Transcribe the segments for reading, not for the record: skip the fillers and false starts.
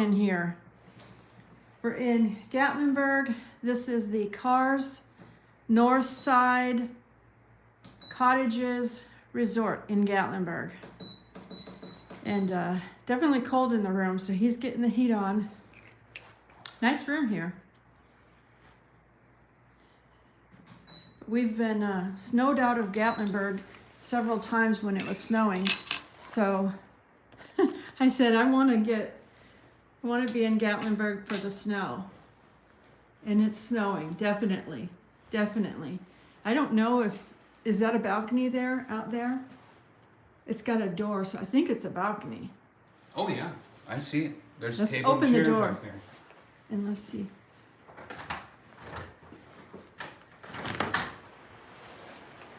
in here. We're in Gatlinburg. This is the Cars North Side Cottages Resort in Gatlinburg. And definitely cold in the room, so he's getting the heat on. Nice room here. We've been snowed out of Gatlinburg several times when it was snowing. So I said, I want to be in Gatlinburg for the snow. And it's snowing, definitely. I don't know is that a balcony there, out there? It's got a door, so I think it's a balcony. Oh yeah, I see it. There's Let's table open and the chairs door. right there. And let's see.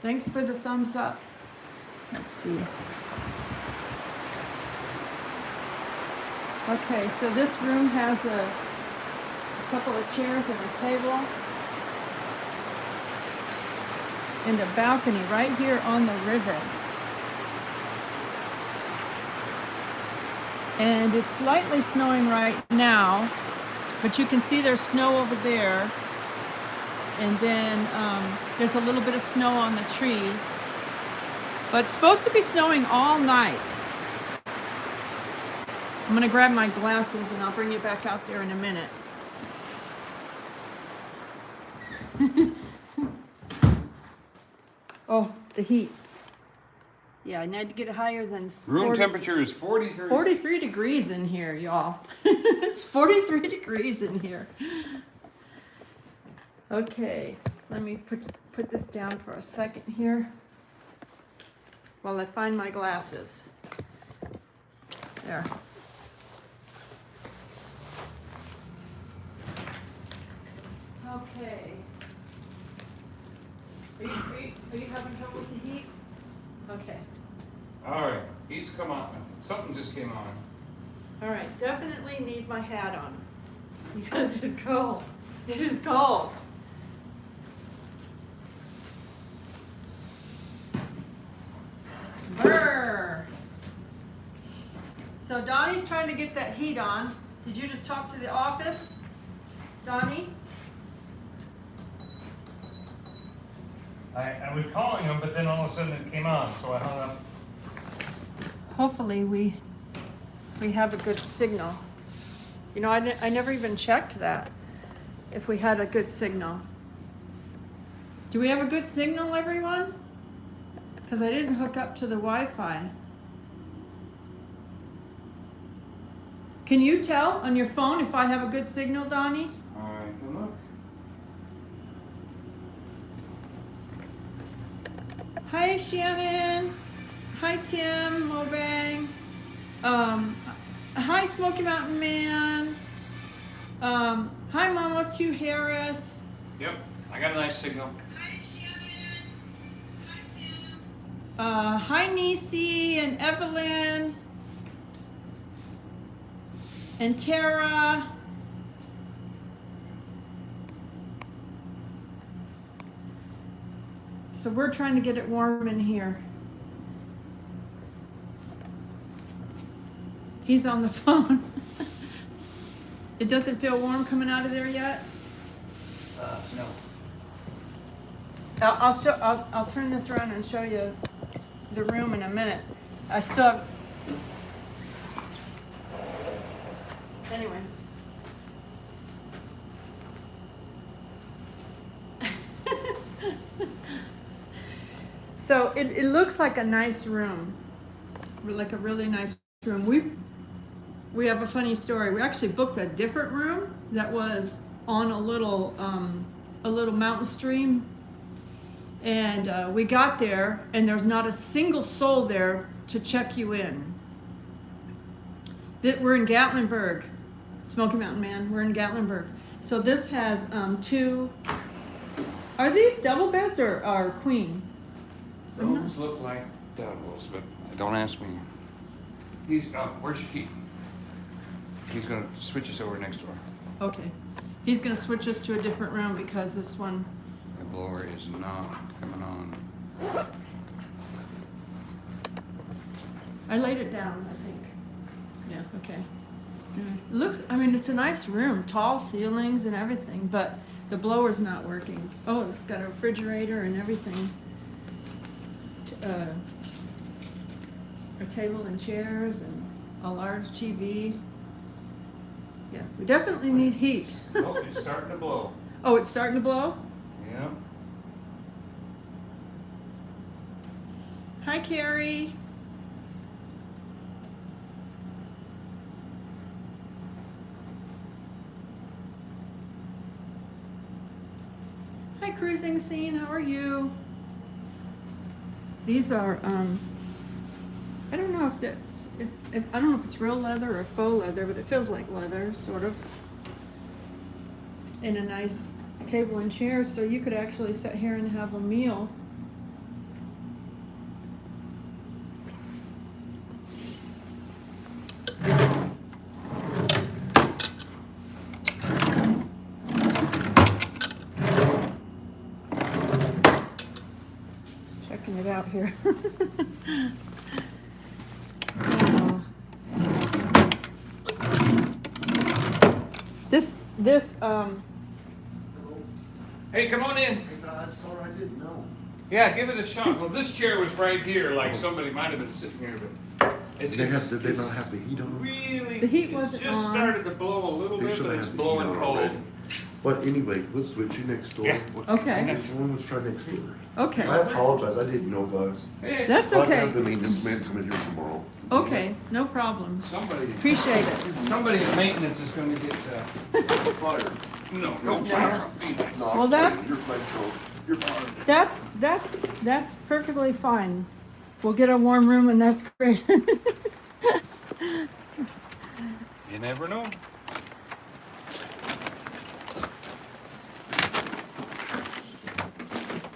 Thanks for the thumbs up. Let's see. Okay, so this room has a couple of chairs and a table. And a balcony right here on the river. And it's slightly snowing right now, but you can see there's snow over there. And then there's a little bit of snow on the trees. But it's supposed to be snowing all night. I'm gonna grab my glasses and I'll bring you back out there in a minute. Oh, the heat. Yeah, I need to get it higher than Room temperature is 43. 43 degrees in here, y'all. It's 43 degrees in here. Okay, let me put this down for a second here while I find my glasses. There. Okay. Are you having trouble with the heat? Okay. All right, he's come on. Something just came on. All right, definitely need my hat on because it's cold. It is cold. Brr. So Donnie's trying to get that heat on. Did you just talk to the office, Donnie? I was calling him, but then all of a sudden it came on, so I hung up. Hopefully we have a good signal. You know, I never even checked that, if we had a good signal. Do we have a good signal, everyone? Because I didn't hook up to the Wi-Fi. Can you tell on your phone if I have a good signal, Donnie? All right, come up. Hi, Shannon. Hi, Tim Mobang. Hi, Smoky Mountain Man. Hi, Mom of Two Harris. Yep, I got a nice signal. Hi, Shannon. Hi, Tim. Hi, Nisi and Evelyn. And Tara. So we're trying to get it warm in here. He's on the phone. It doesn't feel warm coming out of there yet? No. I'll turn this around and show you the room in a minute. I still have... Anyway. So it looks like a nice room, like a really nice room. We have a funny story. We actually booked a different room that was on a little mountain stream, and we got there, and there's not a single soul there to check you in. We're in Gatlinburg, Smoky Mountain Man. We're in Gatlinburg. So this has two. Are these double beds or queen? Those look like doubles, but don't ask me. Where's your key? He's gonna switch us over next door. Okay. He's gonna switch us to a different room because this one. The blower is not coming on. I laid it down, I think. Yeah, okay. It looks, I mean, it's a nice room, tall ceilings and everything, but the blower's not working. Oh, it's got a refrigerator and everything. A table and chairs and a large TV. Yeah, we definitely need heat. Oh, it's starting to blow. Oh, it's starting to blow? Yeah. Hi, Carrie. Hi, Cruising Scene, how are you? These are, I don't know if that's, I don't know if it's real leather or faux leather, but it feels like leather, sort of. And a nice table and chair, so you could actually sit here and have a meal. Just checking it out here. This, Hey, come on in. Hey, I'm sorry, I didn't know. Yeah, give it a shot. Well, this chair was right here, like somebody might have been sitting here, but it's, Did they not have the heat on? really. The heat it's wasn't just on. started to blow a little They bit, should but have it's had the heat blowing on cold. already. But anyway, let's switch you next door. Yeah. Okay. Next one, let's try next door. okay, I apologize, I didn't know, guys. Hey, that's I'll have the okay. maintenance man come in here tomorrow. Okay, no problem. somebody Appreciate in maintenance is going to get. Fired. No, No. no fire from me. No, Well, I'm that's- kidding. You're my troll. You're fired. That's perfectly fine. We'll get a warm room and that's great. You never know.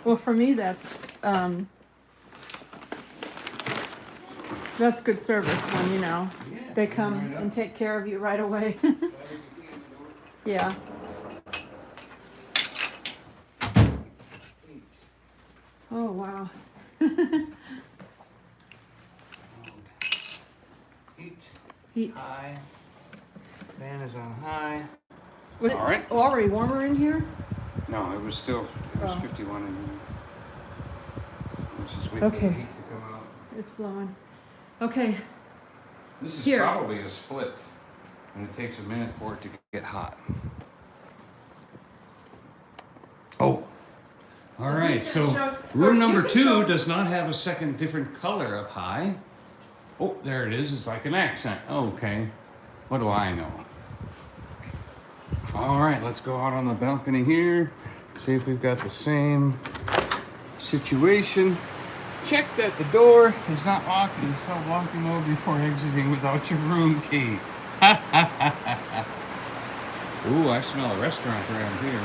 Well, for me, that's good service when, you know, they come and take care of you right away. Yeah. Oh, wow. Heat Heat. high. Fan is on high. Was it All right. already warmer in here? No, it was Oh. 51 in here. Let's just wait Okay. for the heat to come out. It's blowing. Okay, This is Here. probably a split, and it takes a minute for it to get hot. Oh, all right. he's So gonna show- or room you number can 2 show- does not have a second different color up high. Oh, there it is. It's like an accent. Okay, what do I know? All right, let's go out on the balcony here. See if we've got the same situation. Check that the door is not locked and self-locking mode before exiting without your room key. Ooh, I smell a restaurant around here.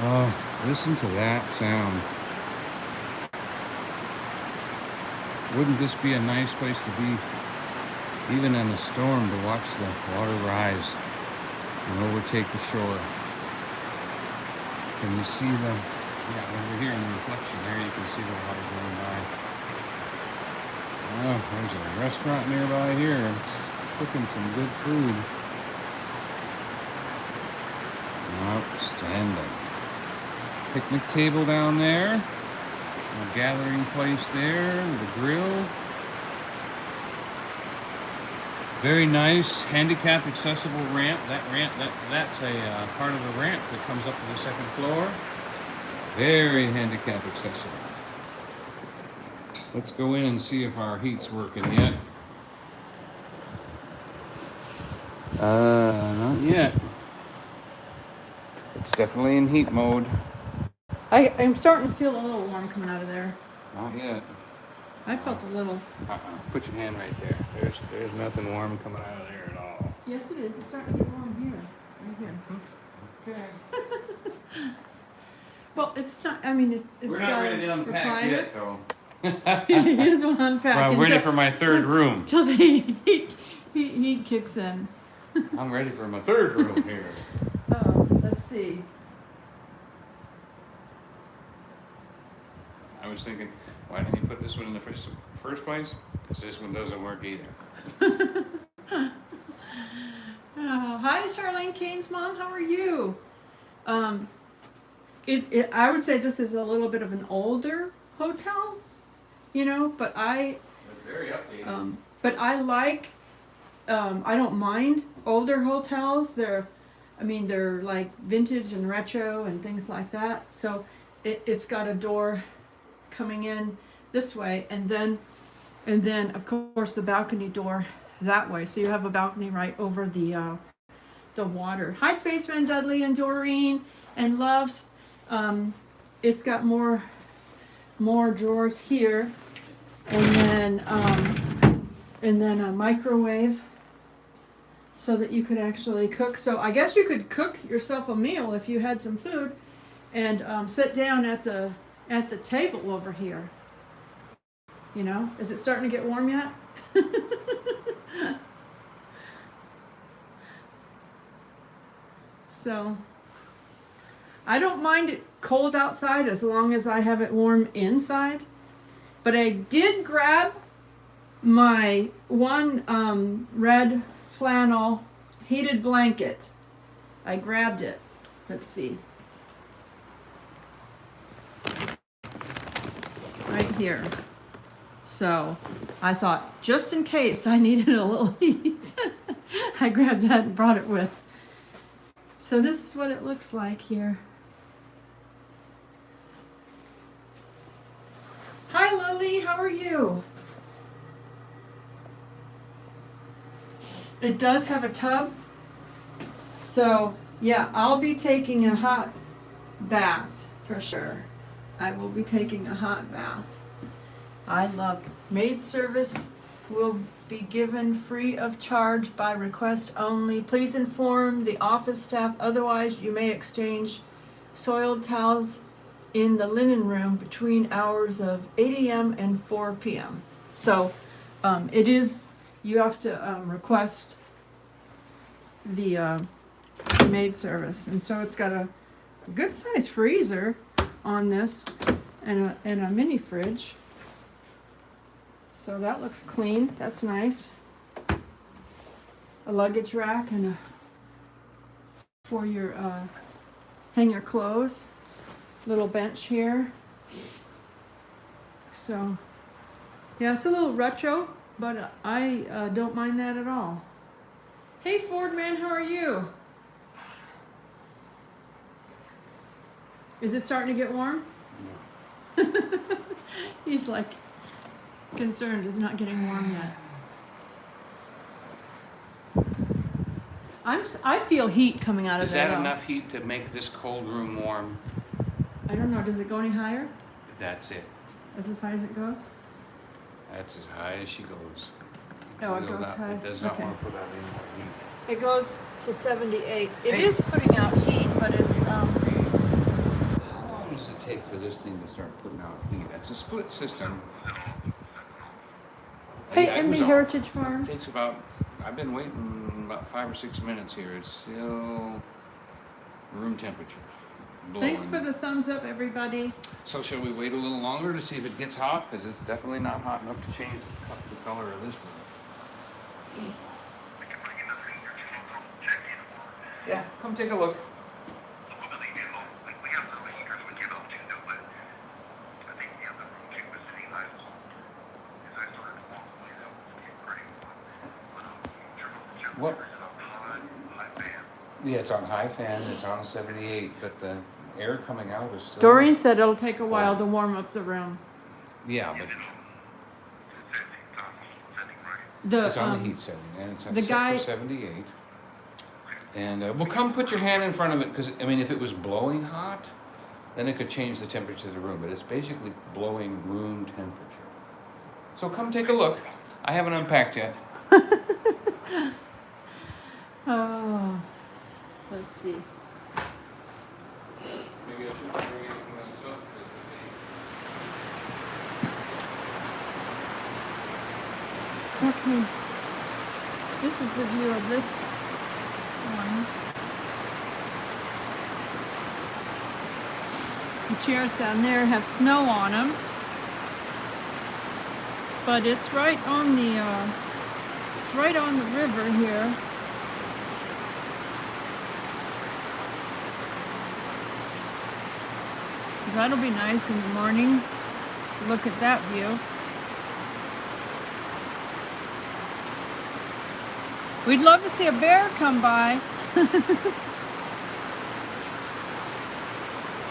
Oh, listen to that sound. Wouldn't this be a nice place to be, even in a storm, to watch the water rise and overtake the shore? Can you see the, yeah, over here in the reflection there, you can see the water going by. Oh, there's a restaurant nearby here. It's cooking some good food. Outstanding. Picnic table down there. A gathering place there with a grill. Very nice handicap accessible ramp. That's a part of the ramp that comes up to the second floor. Very handicap accessible. Let's go in and see if our heat's working yet. Not yet. It's definitely in heat mode. I'm starting to feel a little warm coming out of there. Not yet. I felt a little. Put your hand right there. There's nothing warm coming out of there at all. Yes, it is. It's starting to get warm here. Right here. Okay. Well, it's not. I mean, it's We're got not ready to a unpack recliner. yet, though. He just want to unpack. I'm ready for my third room. Till the heat kicks in. I'm ready for my third room here. Oh, let's see. I was thinking, why didn't you put this one in the first place? Because this one doesn't work either. Charlene Kane's mom. How are you? I would say this is a little bit of an older hotel, you know, but Very updated. but I like, I don't mind older hotels. They're like vintage and retro and things like that. So it's got a door coming in this way, and then of course the balcony door that way. So you have a balcony right over the water. Hi, Spaceman Dudley and Doreen and Loves. It's got more drawers here, and then a microwave so that you could actually cook. So I guess you could cook yourself a meal if you had some food, and sit down at the table over here. You know, is it starting to get warm yet? So I don't mind it cold outside as long as I have it warm inside. But I did grab my one red flannel heated blanket. I grabbed it. Let's see. Right here. So I thought, just in case I needed a little heat, I grabbed that and brought it with. So this is what it looks like here. Hi Lily, how are you? It does have a tub. So yeah, I'll be taking a hot bath for sure. I will be taking a hot bath. I love maid service. Will be given free of charge by request only. Please inform the office staff, otherwise you may exchange soiled towels in the linen room between hours of 8 a.m. and 4 p.m. So you have to request the maid service. And so it's got a good size freezer on this and a mini fridge. So that looks clean. That's nice. A luggage rack and for your hang your clothes. Little bench here. So yeah, it's a little retro, but I don't mind that at all. Hey Ford man, how are you? Is it starting to get warm? No. He's like concerned it's not getting warm yet. I feel heat coming out of Is there. that though. enough heat to make this cold room warm? I don't know. Does it go any higher? That's it. That's as high as it goes? That's as high as she goes. Oh, it goes high. It does not Okay. want to put out any more heat. It goes to 78. It Hey. is putting out heat, but it's How long does it take for this thing to start putting out heat? That's a split system. Hey, Yeah, it MB was off. Heritage It Farms. takes about, I've been waiting about 5 or 6 minutes here. It's still room temperature. Thanks for Blowing. the thumbs up, everybody. So shall we wait a little longer to see if it gets hot? Because it's definitely not hot enough to change the color of this room. Yeah, come take a look. What? Yeah, it's on high fan, it's on 78, but the air coming out is still... Doreen said it'll take a while to warm up the room. Yeah, but The, it's on the heat setting, and it's the set guy- for 78. And, well, come put your hand in front of it, because, I mean, if it was blowing hot, then it could change the temperature of the room, but it's basically blowing room temperature. So come take a look. I haven't unpacked yet. Oh, let's see. Maybe I should bring anything else up. Okay. This is the view of this one. The chairs down there have snow on them. But it's right on the river here. that'll be nice in the morning to look at that view. We'd love to see a bear come by.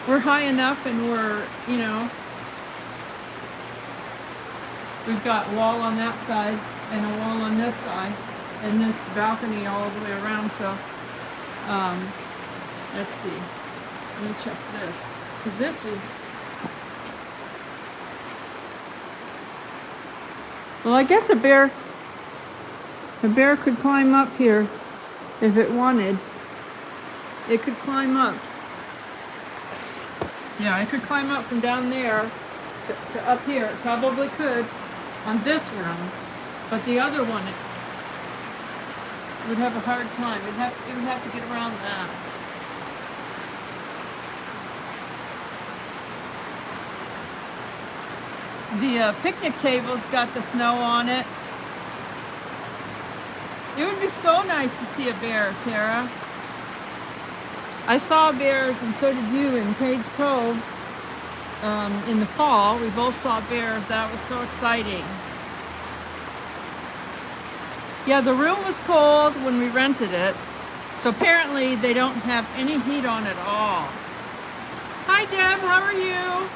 We're high enough and we're, you know, we've got a wall on that side and a wall on this side and this balcony all the way around. So, let's see. Let me check this. Because this is, well, I guess a bear could climb up here if it wanted. It could climb up. Yeah, it could climb up from down there to up here. It probably could on this room, but the other one it would have a hard time. It would have to get around that. The picnic table's got the snow on it. It would be so nice to see a bear, Tara. I saw bears, and so did you, in Page Cove in the fall. We both saw bears. That was so exciting. Yeah, the room was cold when we rented it. So apparently they don't have any heat on at all. Hi, Deb. How are you?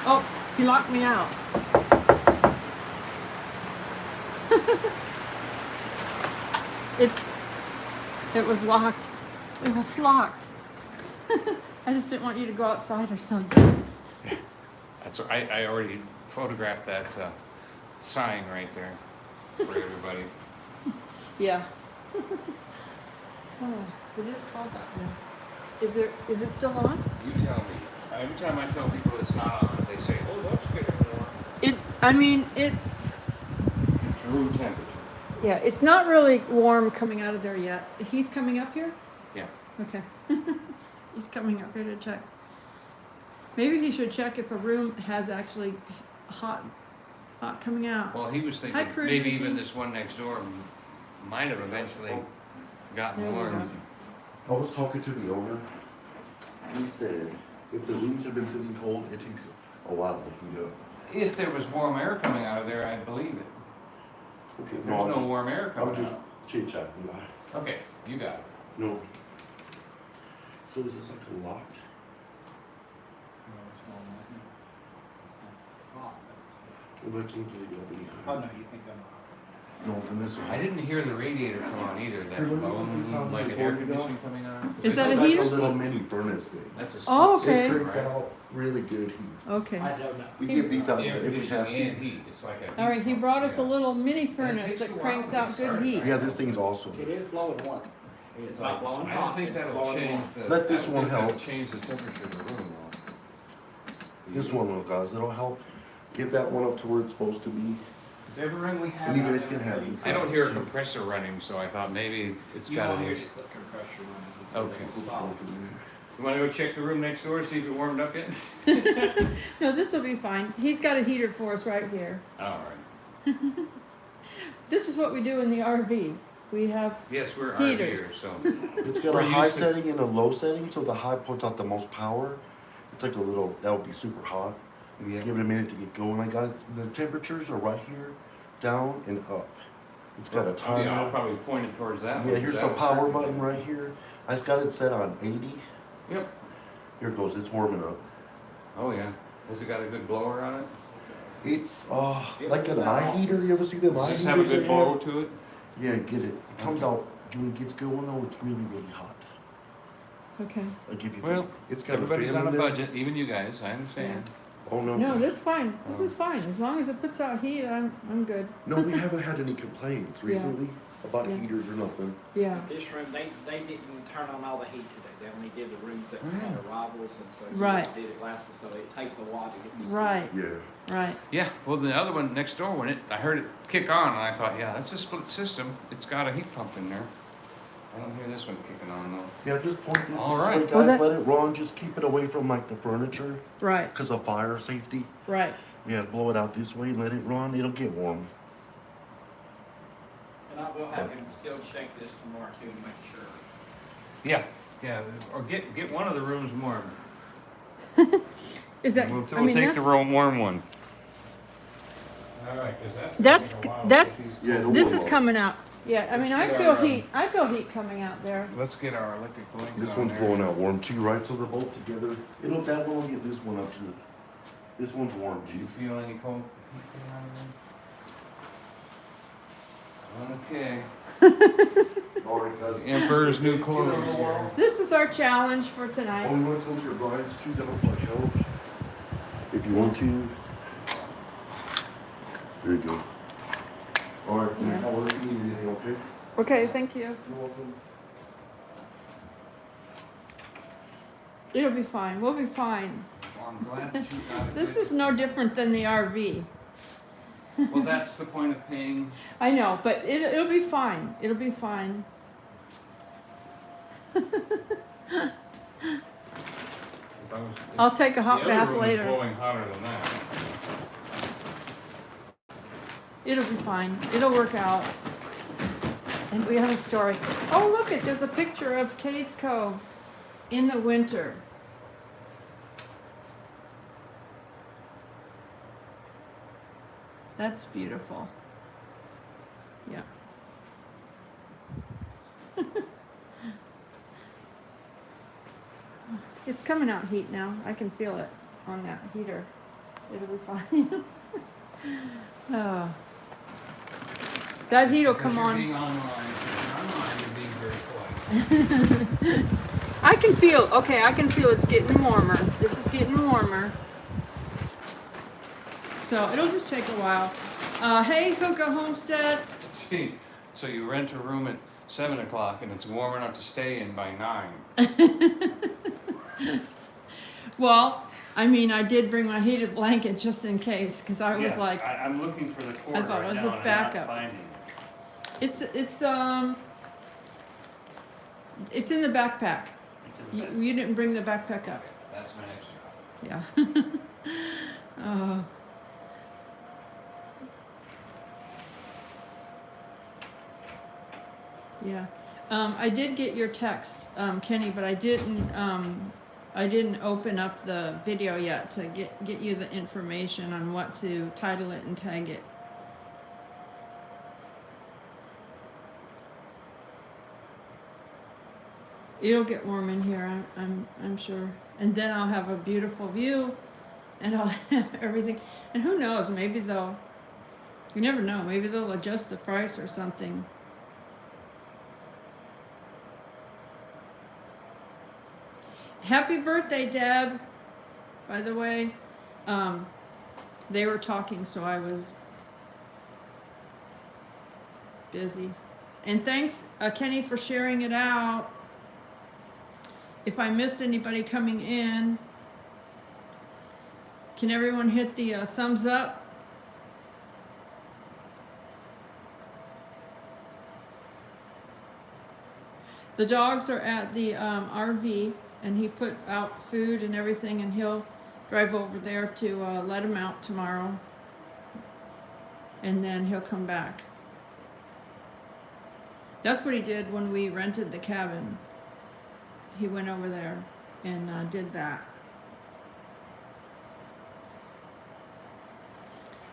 Oh, he locked me out. It was locked. It was locked. I just didn't want you to go outside or something. Yeah, that's what I already photographed that sign right there for everybody. Yeah. Oh, it is cold out there. Is it still on? You tell me. Every time I tell people it's not on, they say, "Oh, that's getting warm." It's Room temperature. yeah, it's not really warm coming out of there yet. He's coming up here? Yeah. Okay. He's coming up here to check. Maybe he should check if a room has actually hot coming out. Well, he was thinking Hi, Cruz, maybe is even he- this one next door might have eventually gotten There we warm. go. I was talking to the owner. He said if the rooms have been sitting cold, it takes a while to heat up. If there was warm air coming out of there, I'd believe it. Okay, There's no warm air I'm coming just out. chit-chatting. Okay, you got it. No. So is this like a locked? Well, I can't get it up any Oh, higher. no, you think I'm. No, then this one. I didn't hear the radiator come on either. That Here, let me bone, sound like an before air you go. conditioning coming on. Is that This a like heater? a little mini furnace thing. That's a Oh, split okay. It system, brings right? out really good heat. Okay. I don't know. We give these out Air if we have conditioning and to. heat. It's like a All right, heat he pump, brought us a yeah. little mini And it furnace takes a that while cranks to out good start. heat. Yeah, this thing's awesome. It is blowing warm. It's not blowing I hot. don't think it's that'll blowing change warm. the. Let this I don't one think that'll help. change the temperature of the room though. This one will, guys. It'll help get that one up to where it's supposed to be. Every room we have. And you guys can have this. I don't hear a compressor running, so I thought maybe it's You got don't to hear hear. just the compressor running. Okay. It's solid. You want to go check the room next door, see if it warmed up yet? No, this will be fine. He's got a heater for us right here. All right. This is what we do in the RV. We have, Yes, we're Heaters. here, so. It's got We're a high used to- setting and a low setting, so the high puts out the most power. It's like a little, that would be super hot. Yeah. Give it a minute to get going. I got it, the temperatures are right here, down and up. It's got a Yeah, I'll timer. probably point it towards that one. Yeah, here's that the was power certainly- button right here. I just got it set on 80. Yep. Here it goes, it's warming up. Oh, yeah. Has it got a good blower on it? It's like an eye heater. You ever see them eye Does heaters? it have a they good blow to it? Yeah, get it. It comes out when it gets going though. It's really, really hot. okay. Like if you Well, think it's got a everybody's fan on a in there. budget, even you guys, I understand. Oh no. No, this is fine. This is fine. As long as it puts out heat, I'm good. No, we haven't had any complaints recently about Yeah. heaters or nothing. Yeah. This room, they didn't turn on all the heat today. They only did the rooms that had arrivals, and so you Right. did it last, so it takes a while to get these. Right. Yeah. Right. Yeah, well, the other one next door, I heard it kick on, and I thought, yeah, that's a split system. It's got a heat pump in there. I don't hear this one kicking on though. Yeah, just point this All this right. way, guys. Well, that- Let it run. Just keep it away from like the furniture Right. because of fire safety. Right. Yeah, blow it out this way. Let it run. It'll get warm. And we'll have him still check this tomorrow too to make sure. Yeah, yeah, or get one of the rooms warm. Is that, We'll I mean, take the that's, warm one. All right, because That's- gonna take a while to that's- get these Yeah, cold. no this more is water. coming out. Yeah, I mean, Let's I get feel our, heat. I feel heat coming out there. Let's get our electric blanket This on one's there. blowing out warm too, right? So they're both together. That one will get this one up to. This one's warm, Do G. you feel any cold? Okay. All right, guys. The Emperor's new Get clothes. over a while. This is our challenge for tonight. Oh, you want to close your blinds too? That'll like help. If you want to. There you go. All right, Yeah. I'll let you need anything, okay? Okay, thank you. You're welcome. It'll be fine. We'll be fine. Well, I'm glad that you got it. This is no different than the RV. Well, that's the point of paying. I know, but it'll be fine. It'll be fine. If I was, I'll take a hot the other bath room later. is blowing hotter than that. It'll be fine. It'll work out. And we have a story. Oh, look it. There's a picture of Cades Cove in the winter. That's beautiful. Yeah. It's coming out heat now. I can feel it on that heater. It'll be fine. Oh. That heat will Because come you're on. being online. You're being very polite. I can feel, okay, I can feel it's getting warmer. This is getting warmer. So it'll just take a while. Hey, Hookah Homestead. See, so you rent a room at 7 o'clock and it's warm enough to stay in by 9. Well, I mean, I did bring my heated blanket just in case, because I was Yeah, like, I'm looking for the cord I thought it right was now a and backup. I'm not finding it. it's in the backpack. It's in the bed. You didn't bring the backpack up. Okay, that's my next job. Yeah. Oh. Yeah. I did get your text, Kenny, but I didn't open up the video yet to get you the information on what to title it and tag it. It'll get warm in here, I'm sure. And then I'll have a beautiful view and I'll have everything. And who knows, maybe you never know, maybe they'll adjust the price or something. Happy birthday, Deb. By the way, they were talking, so I was busy. And thanks, Kenny, for sharing it out. If I missed anybody coming in, can everyone hit the thumbs up? The dogs are at the RV, and he put out food and everything, and he'll drive over there to let them out tomorrow, and then he'll come back. That's what he did when we rented the cabin. He went over there and did that.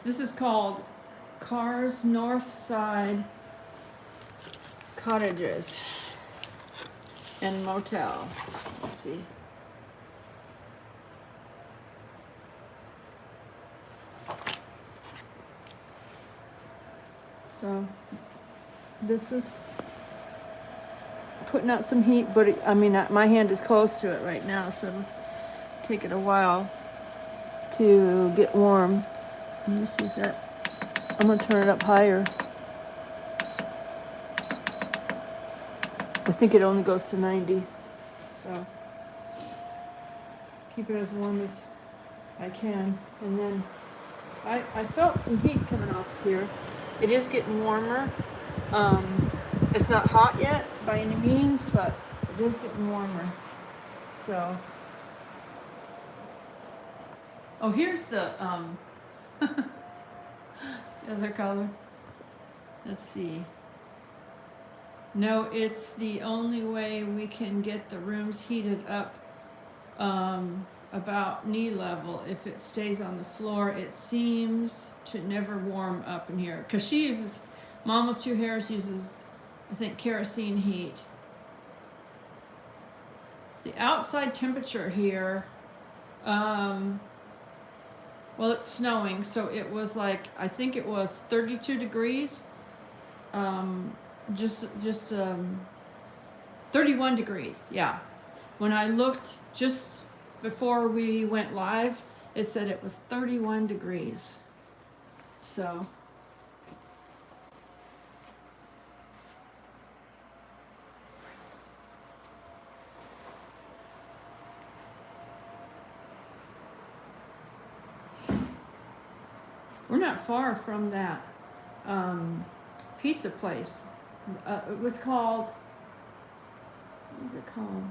This is called Carr's North Side Cottages and Motel. Let's see. So this is putting out some heat, but I mean, my hand is close to it right now, so it'll take it a while to get warm. Let me see, is that? I'm gonna turn it up higher. I think it only goes to 90, so keep it as warm as I can. And then I felt some heat coming off here. It is getting warmer. It's not hot yet by any means, but it is getting warmer. So, oh, here's the the other color. Let's see. No, it's the only way we can get the rooms heated up about knee level. If it stays on the floor, it seems to never warm up in here. Because she uses, Mom of Two Hairs uses, I think, kerosene heat. The outside temperature here, well, it's snowing, so it was like, I think it was 32 degrees. Just 31 degrees, yeah. When I looked just before we went live, it said it was 31 degrees. So. We're not far from that pizza place. It was called, what was it called?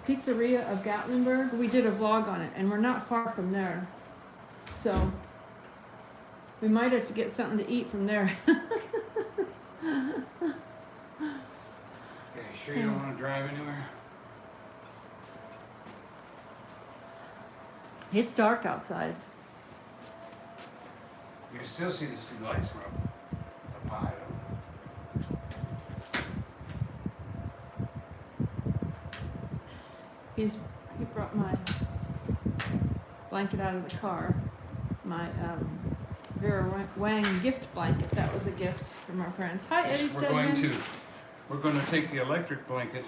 Pizzeria of Gatlinburg. We did a vlog on it, and we're not far from there. So we might have to get something to eat from there. Yeah, you sure you don't want to drive anywhere? It's dark outside. You can still see the street lights from up high. He brought my blanket out of the car. My Vera Wang gift blanket. That was a gift from our friends. Hi, Eddie Stedman. We're going to take the electric blanket,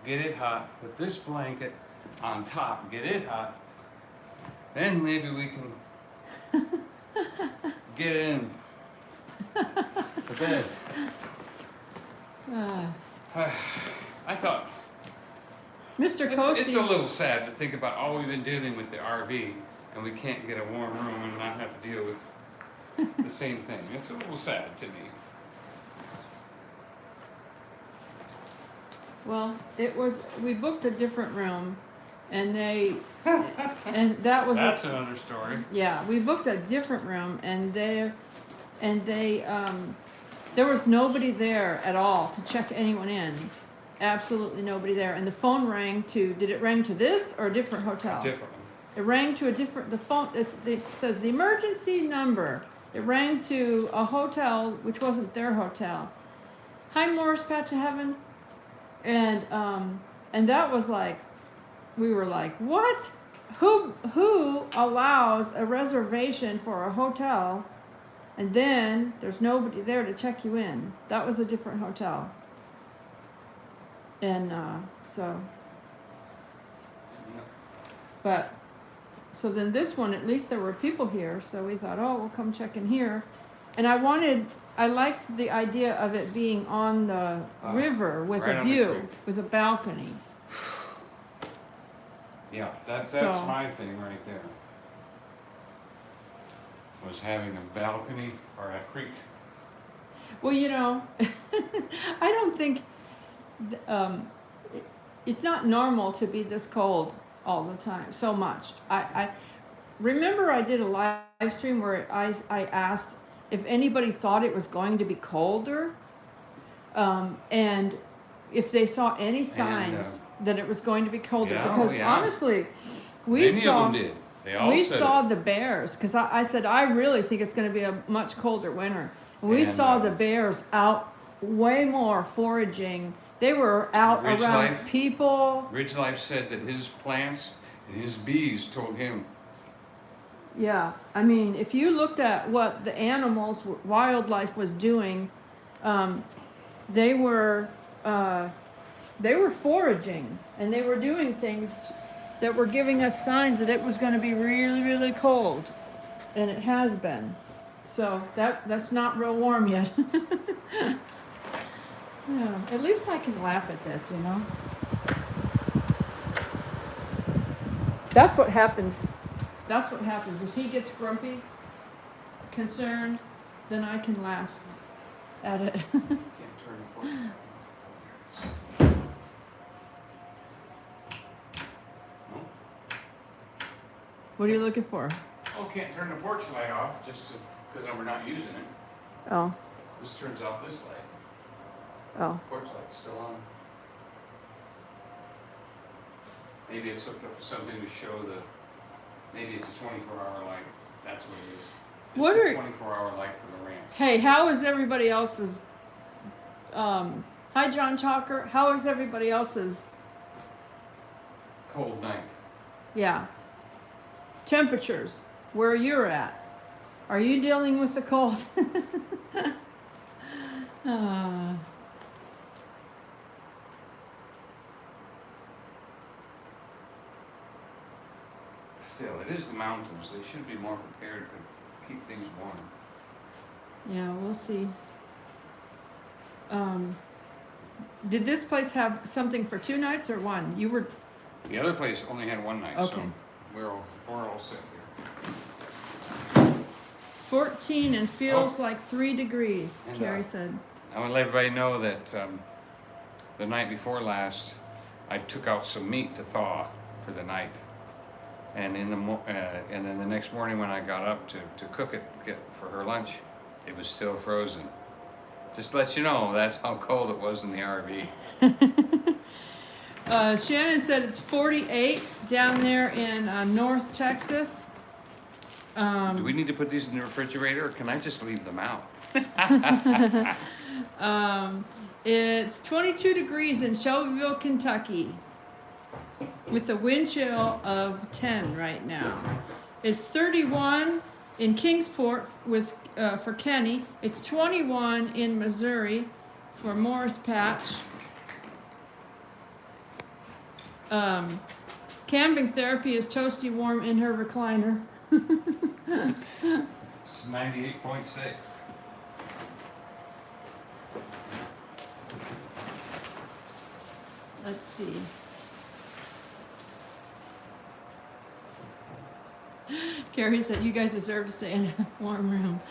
get it hot, put this blanket on top, get it hot, then maybe we can get in the bed. I thought Mr. it's Coasty. a little sad to think about all we've been dealing with the RV, and we can't get a warm room and not have to deal with the same thing. It's a little sad to me. Well, we booked a different room, and and that was That's another story. Yeah, we booked a different room, and there was nobody there at all to check anyone in. Absolutely nobody there. And the phone rang did it ring to this or a different hotel? Different. It rang to it says the emergency number. It rang to a hotel, which wasn't their hotel. Hi, Morris, Pat to Heaven. And that was like, we were like, what? Who allows a reservation for a hotel and then there's nobody there to check you in? That was a different hotel. And so then this one, at least there were people here, so we thought, oh, we'll come check in here. And I liked the idea of it being on the river with right a on the view, creek. with a balcony. Yeah, that's So- my thing right there. Was having a balcony or a creek. Well, I don't think it's not normal to be this cold all the time, so much. I remember I did a live stream where I asked if anybody thought it was going to be colder, and if they saw any signs that it was going to be colder. Yeah, because yeah. honestly, Many of them did. They all we said saw it. the bears, because I said I really think it's going to be a much colder winter. We And, saw the bears out way more foraging. They were out Ridge around Life. people. Ridge Life said that his plants and his bees told him. Yeah, I mean, if you looked at what the animals, wildlife was doing, they were foraging, and they were doing things that were giving us signs that it was going to be really, really cold, and it has been. So that's not real warm yet. Yeah, at least I can laugh at this, That's what happens. That's what happens. If he gets grumpy, concerned, then I can laugh at it. Can't turn the porch light on. No? What are you looking for? Oh, can't turn the porch light off just because we're not using it. Oh, This turns off this light. Oh, Porch light's still on. Maybe it's hooked up to something to show the, maybe it's a 24-hour light. That's what it is. It's What a are- 24-hour light for the ramp. hey, how is everybody else's, hi John Chalker, how is everybody else's, Cold night. yeah, temperatures, where you're at? Are you dealing with the cold? Still, it is the mountains. They should be more prepared to keep things warm. Yeah, we'll see. Did this place have something for 2 nights or 1? You were, The other place only had one night, Okay. so we're all set here. 14 and feels Oh. like 3 degrees, And, Carrie said. I want to let everybody know that the night before last, I took out some meat to thaw for the night, and and then the next morning when I got up to cook it for her lunch, it was still frozen. Just to let you know, that's how cold it was in the RV. Shannon said it's 48 down there in North Texas. Do we need to put these in the refrigerator, or can I just leave them out? It's 22 degrees in Shelbyville, Kentucky, with a wind chill of 10 right now. It's 31 in Kingsport with for Kenny. It's 21 in Missouri for Morris Patch. Camping therapy is toasty warm in her recliner. It's 98.6. Let's see. Carrie said, you guys deserve to stay in a warm room.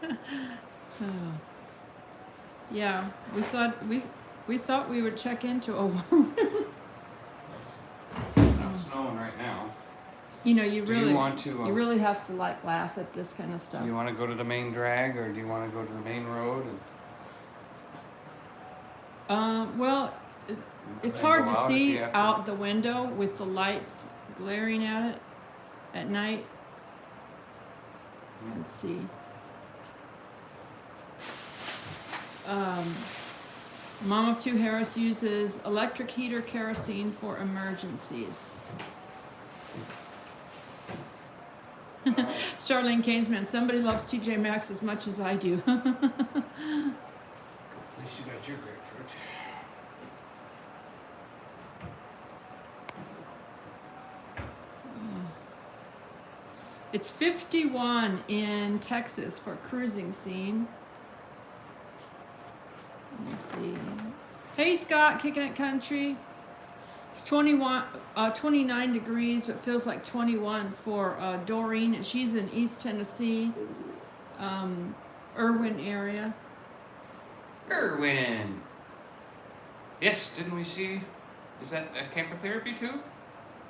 Oh. Yeah, we thought we would check into a warm room. It's not snowing right now. You know, you Do really you want to? you really have to like laugh at this kind of Do stuff. you want to go to the main drag, or do you want to go to the main road? Well, it's Then hard go to out if see you have to. out the window with the lights glaring at it at night. Let's see. Mom of 2 Harris uses electric heater kerosene for emergencies. Charlene Kainsman, somebody loves TJ Maxx as much as I do. At least you got your grapefruit. It's 51 in Texas for cruising scene. Let me see. Hey Scott, Kicking It Country. It's 29 degrees, but feels like 21 for Doreen. She's in East Tennessee, Irwin area. Irwin. Yes, didn't we see? Is that camper therapy too?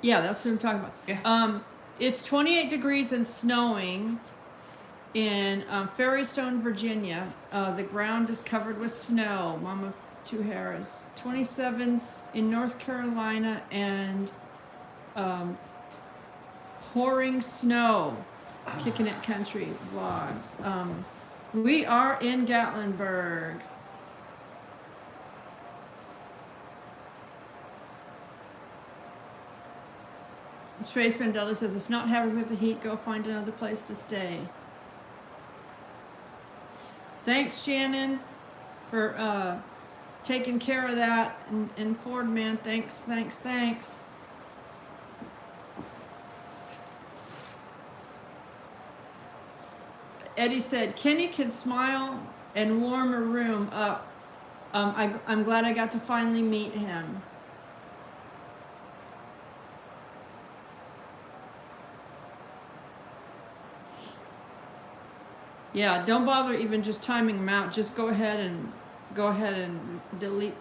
Yeah, that's what I'm talking about. Yeah. It's 28 degrees and snowing in Ferrystone, Virginia. The ground is covered with snow. Mama 2 Harris. 27 in North Carolina and pouring snow. Kicking It Country vlogs. We are in Gatlinburg. Trace Mandela says, if not happy with the heat, go find another place to stay. Thanks, Shannon, for taking care of that. And Ford, man, thanks. Eddie said, Kenny can smile and warm a room up. I'm glad I got to finally meet him. Yeah, don't bother even just timing them out. Just go ahead and delete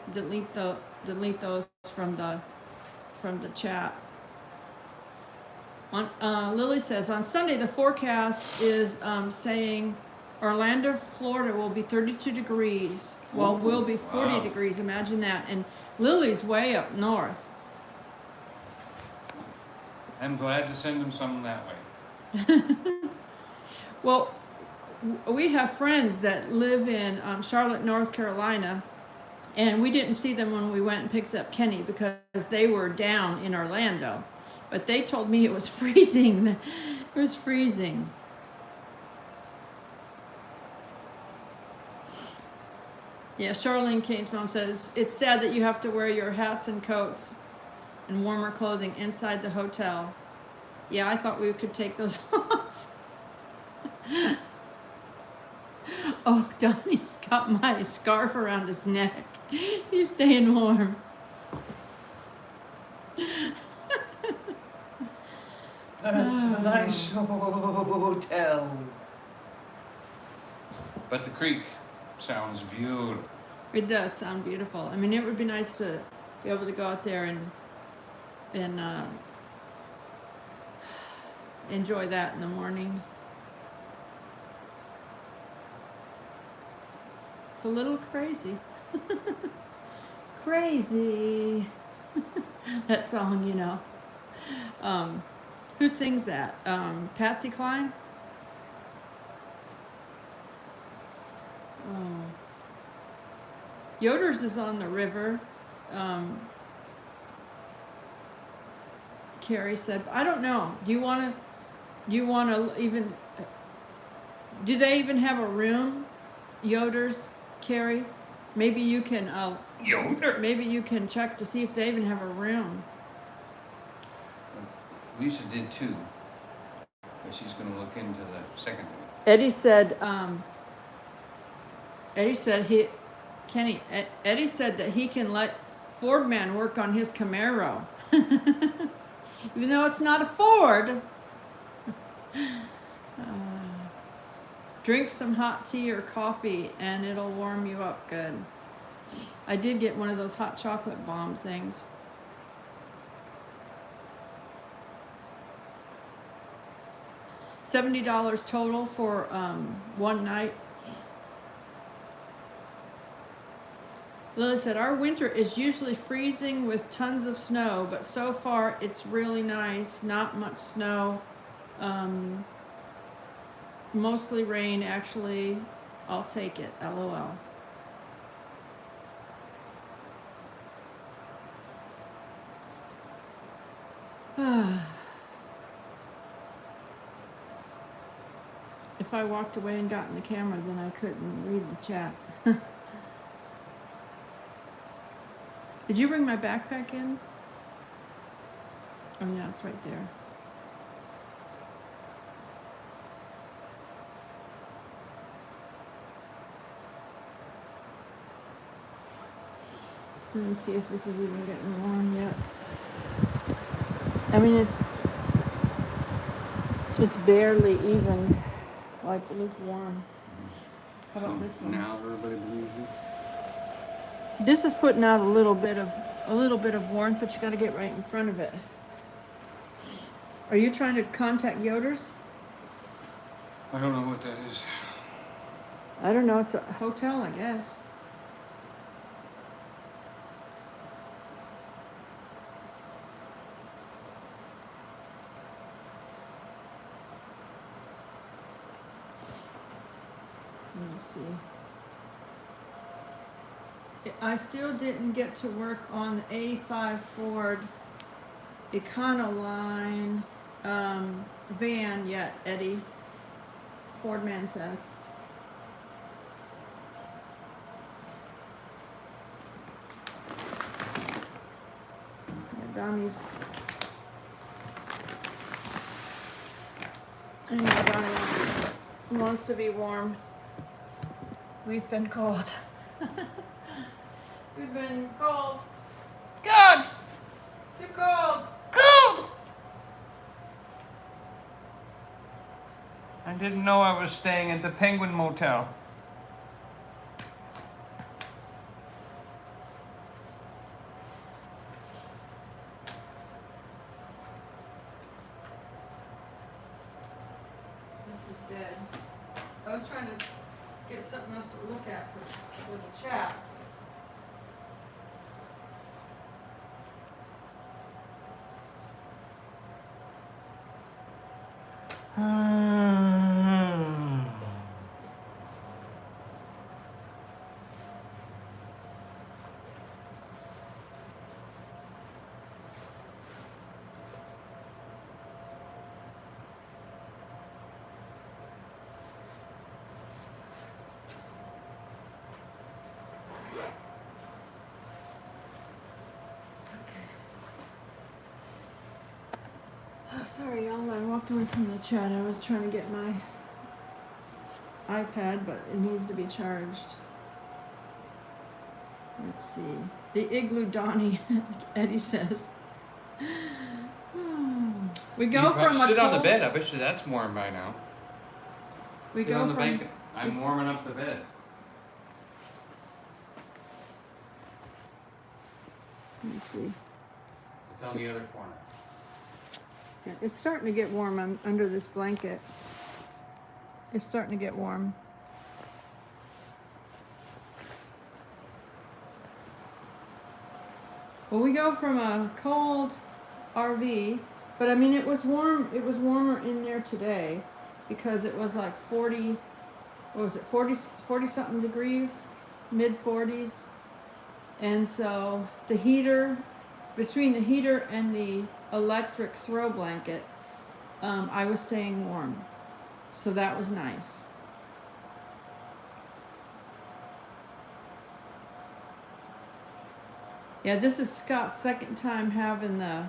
those from the chat. Lily says on Sunday the forecast is saying Orlando, Florida will be 32 degrees. Well, Ooh, will be 40 wow. degrees. Imagine that. And Lily's way up north. I'm glad to send them some that way. Well, we have friends that live in Charlotte, North Carolina, and we didn't see them when we went and picked up Kenny because they were down in Orlando. But they told me it was freezing. It was freezing. Yeah, Charlene Kane's mom says, it's sad that you have to wear your hats and coats and warmer clothing inside the hotel. Yeah, I thought we could take those off. Oh, Donnie's got my scarf around his neck. He's staying warm. That's a nice hotel. But the creek sounds beautiful. It does sound beautiful. I mean, it would be nice to be able to go out there and enjoy that in the morning. It's a little crazy. Crazy. That song, you know. Who sings that? Patsy Cline? Oh. Yoder's is on the river. Carrie said, I don't know. Do you want to even, do they even have a room? Yoder's, Carrie? Maybe you can, Yoder? maybe you can check to see if they even have a room. Lisa did too. But she's going to look into the second one. Eddie said Eddie said that he can let Ford man work on his Camaro. Even though it's not a Ford. Drink some hot tea or coffee and it'll warm you up good. I did get one of those hot chocolate bomb things. $70 total for one night. Lily said, our winter is usually freezing with tons of snow, but so far it's really nice. Not much snow. Mostly rain, actually. I'll take it. LOL. If I walked away and got in the camera, then I couldn't read the chat. Did you bring my backpack in? Oh yeah, it's right there. Let me see if this is even getting warm yet. I mean, it's barely even like lukewarm. How about this one? Now everybody believes you. This is putting out a little bit of warmth, but you got to get right in front of it. Are you trying to contact Yoder's? I don't know what that is. I don't know. It's a hotel, I guess. Let me see. I still didn't get to work on the 85 Ford Econoline van yet, Eddie. Ford man says. Yeah, Donnie's. I know Donnie wants to be warm. We've been cold. We've been cold. God! Too cold. Cold! I didn't know I was staying at the Penguin Motel. This is dead. I was trying to get something else to look at for the chat. Oh, sorry, y'all. I walked away from the chat. I was trying to get my iPad, but it needs to be charged. Let's see. The Igloo Donny, Eddie says. We go from a sit on the cold- bed. I bet you that's warm by now. We Sit go on the from blanket. I'm warming up the bed. Let me see. It's on the other corner. Yeah, it's starting to get warm under this blanket. It's starting to get warm. Well, we go from a cold RV, but I mean it was warm. It was warmer in there today because it was like 40. What was it? 40 something degrees, mid 40s, and so the heater, between the heater and the electric throw blanket, I was staying warm, so that was nice. Yeah, this is Scott's second time having the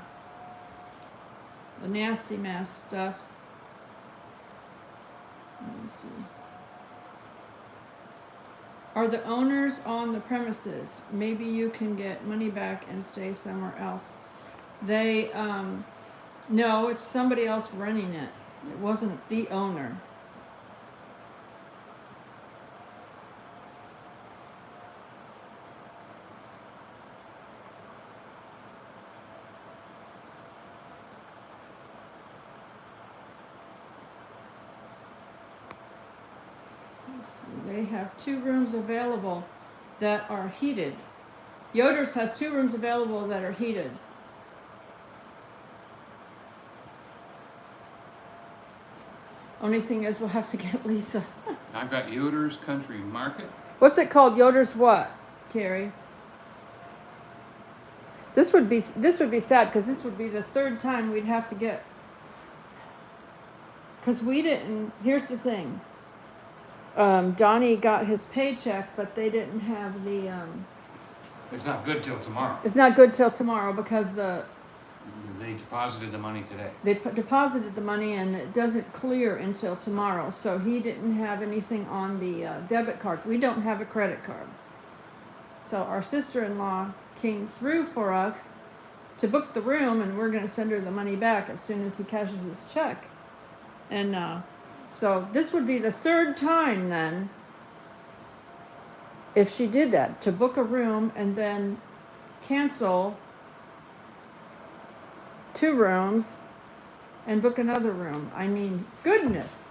nasty mask stuff. Let me see. Are the owners on the premises? Maybe you can get money back and stay somewhere else. They, no, it's somebody else running it. It wasn't the owner. They have 2 rooms available that are heated. Yoder's has 2 rooms available that are heated. Only thing is we'll have to get Lisa. I've got Yoder's Country Market. What's it called? Yoder's what, Carrie? This would be sad because this would be the 3rd time we'd have to get. Because we didn't. Here's the thing. Donny got his paycheck, but they didn't have the. It's not good till tomorrow. It's not good till tomorrow because They deposited the money today. they deposited the money and it doesn't clear until tomorrow. So he didn't have anything on the debit card. We don't have a credit card. So our sister-in-law came through for us to book the room, and we're going to send her the money back as soon as he cashes his check. And so this would be the 3rd time then, if she did that, to book a room and then cancel 2 rooms and book another room. I mean, goodness.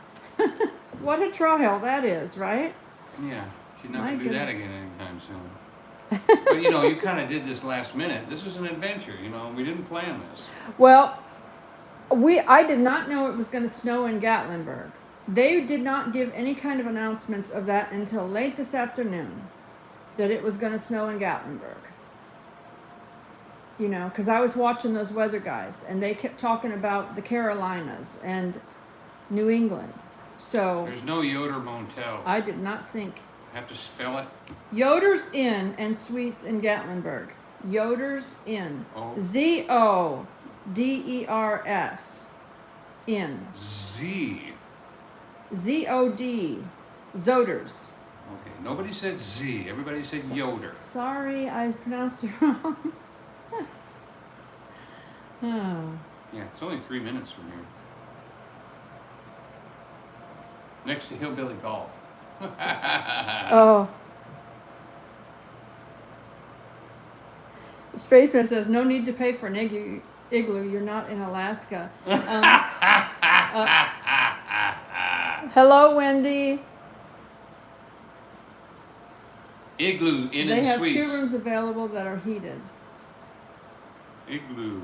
What a trial that is, right? Yeah, she's not My going to do that goodness. again anytime soon. But you know, you kind of did this last minute. This is an adventure, you know. We didn't plan this. Well, I did not know it was going to snow in Gatlinburg. They did not give any kind of announcements of that until late this afternoon, that it was going to snow in Gatlinburg. You know, because I was watching those weather guys, and they kept talking about the Carolinas and New England. So There's no Yoder Motel. I did not think. Have to spell it. Yoder's Inn and Suites in Gatlinburg. Yoder's Inn. Oh. Z-O-D-E-R-S. Inn. Z. Z-O-D. Zoders. Okay, nobody said Z. Everybody said Yoder. Sorry, I pronounced it wrong. Oh. Yeah, it's only 3 minutes from here. Next to Hillbilly Golf. Oh. Spaceman says, no need to pay for an igloo. You're not in Alaska. Hello, Wendy. Igloo Inn They and have Suites. 2 rooms available that are heated. Igloo.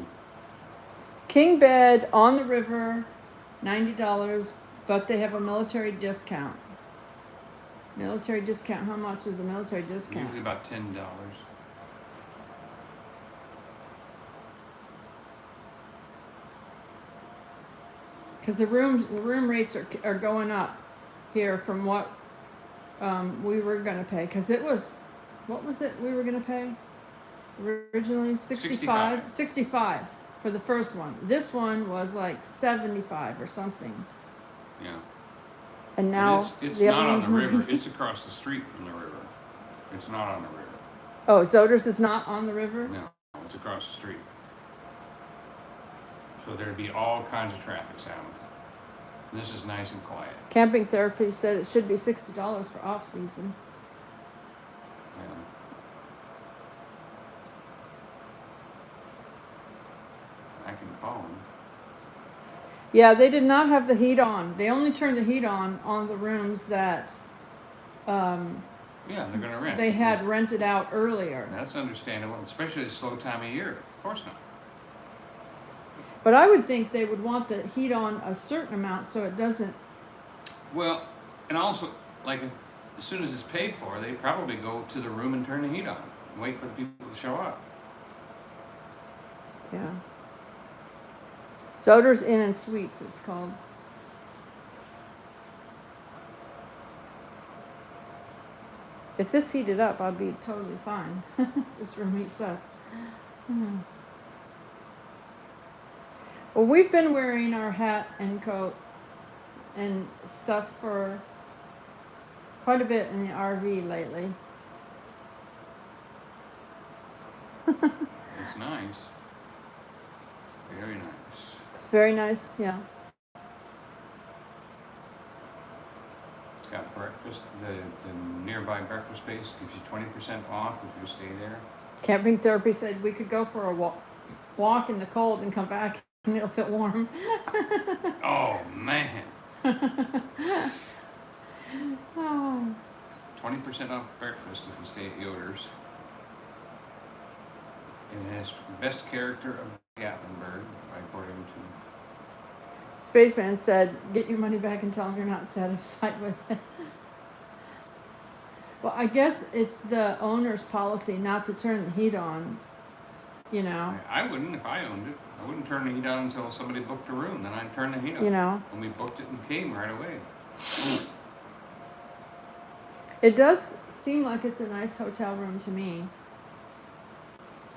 King bed on the river, $90, but they have a military discount. Military discount, how much is the military discount? Usually about $10. Because the room rates are going up here from what we were gonna pay. Because it was, what was it we were gonna pay? Originally 65? 65 for the first one. This one was like 75 or something. Yeah. And now It's the not other on one's the river. moving. It's across the street from the river. It's not on the river. Oh, Zoders is not on the river? No, it's across the street. So there'd be all kinds of traffic sound. This is nice and quiet. Camping therapy said it should be $60 for off season. Yeah. I can call them. Yeah, they did not have the heat on. They only turned the heat on the rooms that Yeah, they're gonna rent. they had rented out earlier. That's understandable, especially at a slow time of year. Of course not. But I would think they would want the heat on a certain amount so it doesn't. Well, and also, like, as soon as it's paid for, they probably go to the room and turn the heat on and wait for the people to show up. Yeah. Zoders Inn and Suites, it's called. If this heated up, I'd be totally fine. This room heats up. Well, we've been wearing our hat and coat and stuff for quite a bit in the RV lately. It's nice. Very nice. It's very nice, yeah. It's got breakfast. The nearby breakfast place gives you 20% off if you stay there. Camping therapy said we could go for a walk in the cold and come back and it'll feel warm. Oh, man. Oh. 20% off breakfast if you stay at Yoder's. It has best character of Gatlinburg, according to... Spaceman said, get your money back and tell them you're not satisfied with it. Well, I guess it's the owner's policy not to turn the heat on, you know. I wouldn't if I owned it. I wouldn't turn the heat on until somebody booked a room. Then I'd turn the heat on. You know. And we booked it and came right away. It does seem like it's a nice hotel room to me.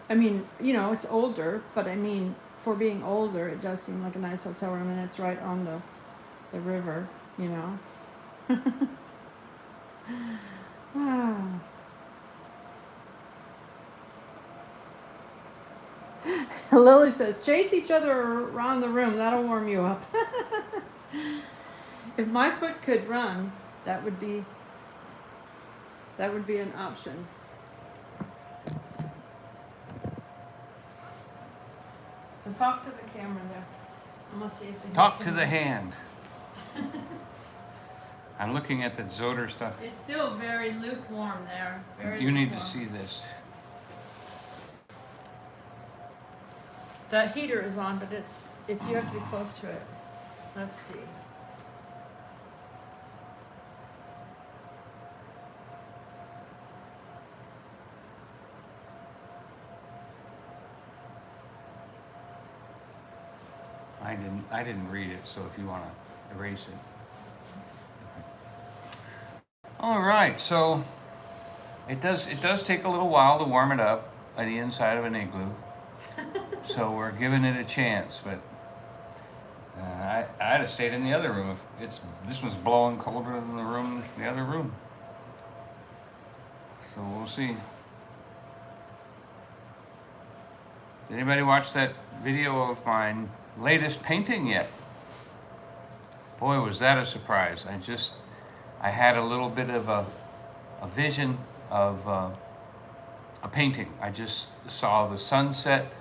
I mean, you know, it's older, but I mean, for being older, it does seem like a nice hotel room, and it's right on the river, you know. Ah. Lily says, chase each other around the room, that'll warm you up. If my foot could run, that would be an option. So talk to the camera there. I'm gonna see if they Talk to the hand. I'm looking at the Zoder stuff. It's still very lukewarm there. Very You need to lukewarm. see this. The heater is on, but it's you have to be close to it. Let's see. I didn't read it, so if you want to erase it. All right, so it does take a little while to warm it up on the inside of an igloo. So we're giving it a chance, but I'd have stayed in the other room if this one's blowing colder than the other room. So we'll see. Did anybody watch that video of my latest painting yet? Boy, was that a surprise. I had a little bit of a vision of a painting. I just saw the sunset,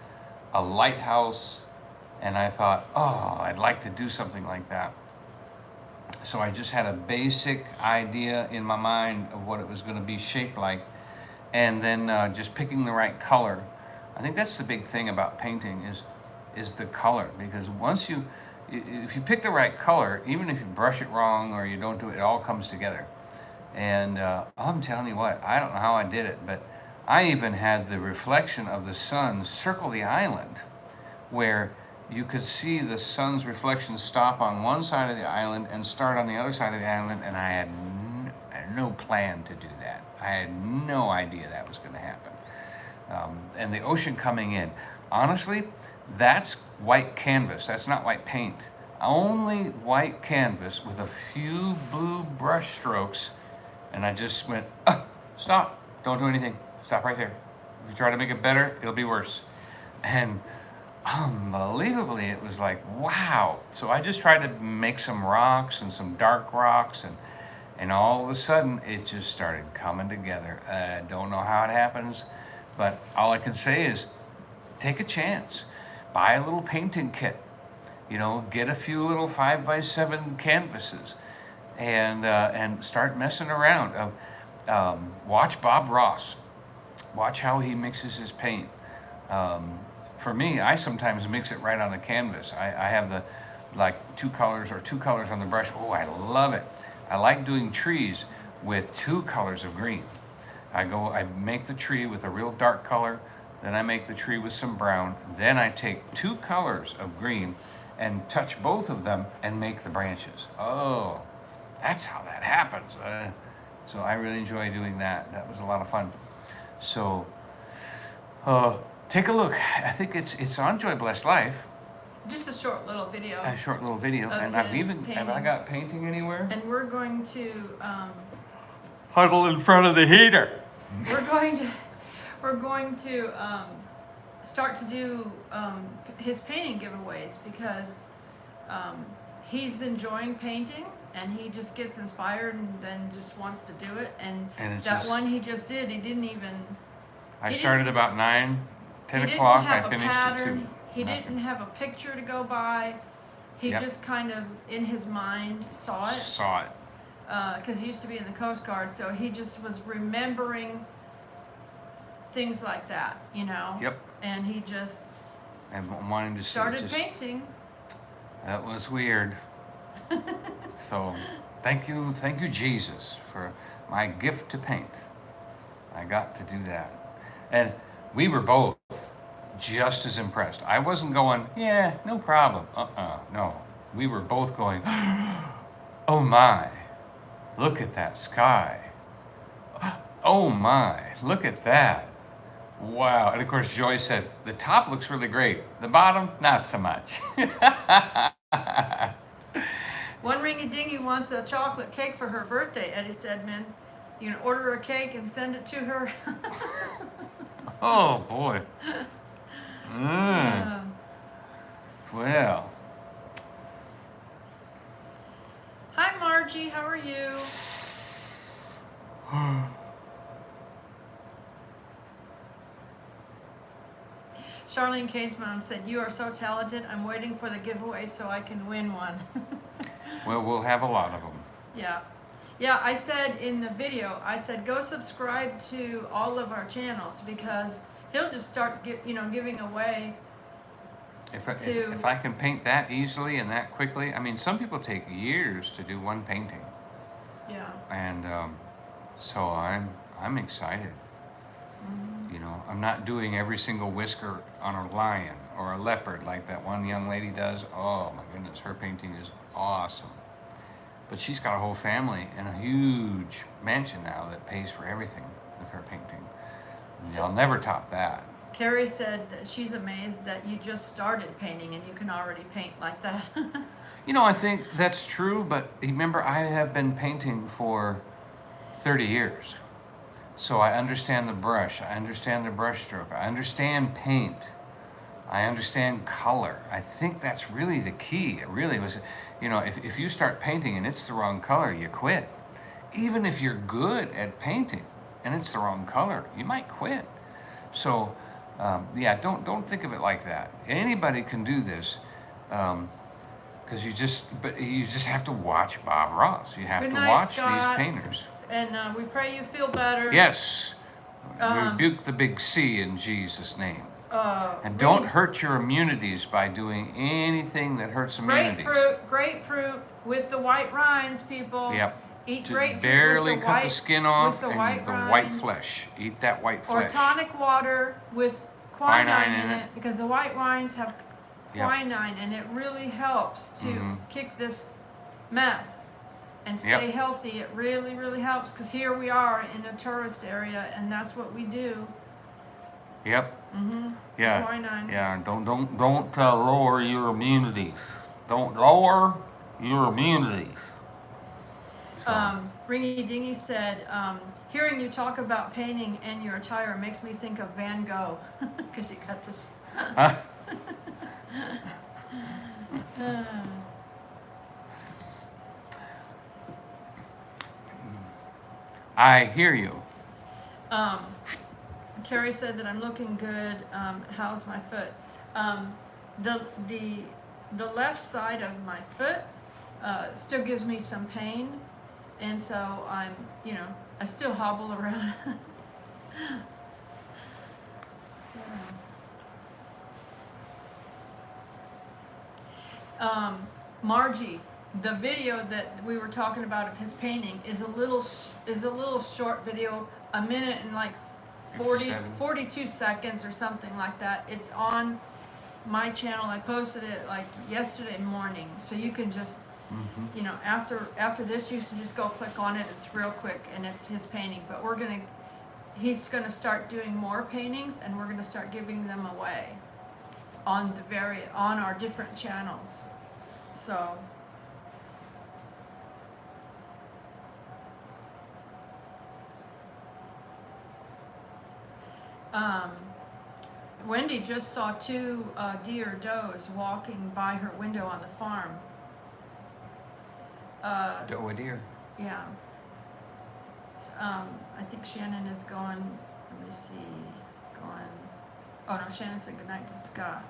a lighthouse, and I thought, oh, I'd like to do something like that. So I just had a basic idea in my mind of what it was going to be shaped like, and then just picking the right color. I think that's the big thing about painting is the color, because once if you pick the right color, even if you brush it wrong or you don't do it, it all comes together. And I'm telling you what, I don't know how I did it, but I even had the reflection of the sun circle the island, where you could see the sun's reflection stop on one side of the island and start on the other side of the island, and I had no plan to do that. I had no idea that was going to happen. And the ocean coming in. Honestly, that's white canvas. That's not white paint. Only white canvas with a few blue brush strokes. And I just went, stop. Don't do anything. Stop right there. If you try to make it better, it'll be worse. And unbelievably, it was like, wow. So I just tried to make some rocks and some dark rocks, and all of a sudden, it just started coming together. I don't know how it happens, but all I can say is take a chance. Buy a little painting kit. You know, get a few little 5x7 canvases and start messing around. Watch Bob Ross. Watch how he mixes his paint. For me, I sometimes mix it right on the canvas. I have two colors on the brush. Oh, I love it. I like doing trees with 2 colors of green. I make the tree with a real dark color, then I make the tree with some brown, then I take 2 colors of green and touch both of them and make the branches. Oh, that's how that happens. So I really enjoy doing that. That was a lot of fun. So take a look. I think it's on Joy Blessed Life. Just a short little video. A short little video. And have I got painting anywhere? And we're going to Huddle in front of the heater. we're going to start to do his painting giveaways, because he's enjoying painting and he just gets inspired and then just wants to do it. And that one he just did, he didn't even. I started about 10 o'clock. I finished at 2. He didn't have a picture to go by. He just kind of in his mind saw it. Because he used to be in the Coast Guard, so he just was remembering things like that, you know. Yep. And he just and wanting to started painting. That was weird. So, thank you, Jesus, for my gift to paint. I got to do that, and we were both just as impressed. I wasn't going, yeah, no problem. No. We were both going, oh my. Look at that sky. Oh my, look at that. Wow. And of course, Joy said, the top looks really great. The bottom, not so much. One ringy-dingy wants a chocolate cake for her birthday, Eddie Stedman. You can order a cake and send it to her. Oh, boy. Well. Hi, Margie. How are you? Charlene Caseman said, you are so talented. I'm waiting for the giveaway so I can win one. Well, we'll have a lot of them. Yeah. Yeah, I said in the video, I said, go subscribe to all of our channels, because he'll just start giving away. If I can paint that easily and that quickly, I mean, some people take years to do one painting. Yeah. And so I'm excited. Mm-hmm. You know, I'm not doing every single whisker on a lion or a leopard like that one young lady does. Oh my goodness, her painting is awesome. But she's got a whole family and a huge mansion now that pays for everything with her painting. So, I'll never top that. Carrie said that she's amazed that you just started painting and you can already paint like that. You know, I think that's true, but remember, I have been painting for 30 years. So I understand the brush, I understand the brush stroke, I understand paint, I understand color. I think that's really the key. It really was, you know, if you start painting and it's the wrong color, you quit. Even if you're good at painting and it's the wrong color, you might quit. So, yeah, don't think of it like that. Anybody can do this, because you just have to watch Bob Ross. You have to watch these painters. And we pray you feel better. Yes, rebuke the big C in Jesus' name. And Really- don't hurt your immunities by doing anything that hurts immunities. Grapefruit with the white rinds, people. Yep. Eat To grapefruit barely with the cut white, the skin off with the and white the rinds. white flesh. Eat that white Or flesh. tonic water with quinine in it, because the white rinds have Yep. quinine, and it really helps to kick this mess and stay healthy. It really, really helps, because here we are in a tourist area, and that's what we do. Yep. Mm-hmm. Yeah. Quinine. Yeah. Don't lower your immunities. Don't lower your immunities. So. Ringy Dingy said, hearing you talk about painting and your attire makes me think of Van Gogh, because you got this. I hear you. Carrie said that I'm looking good. How's my foot? The left side of my foot still gives me some pain, and so I'm, I still hobble around. Margie, the video that we were talking about of his painting is a little short video, a minute and like 42 seconds or something like that. It's on my channel. I posted it like yesterday morning, so you can just, after this, you should just go click on it. It's real quick, and it's his painting. But he's gonna start doing more paintings, and we're gonna start giving them away on our different channels. So. Wendy just saw two deer does walking by her window on the farm. Doe a deer. Yeah. I think Shannon is going, let me see, oh no, Shannon said goodnight to Scott.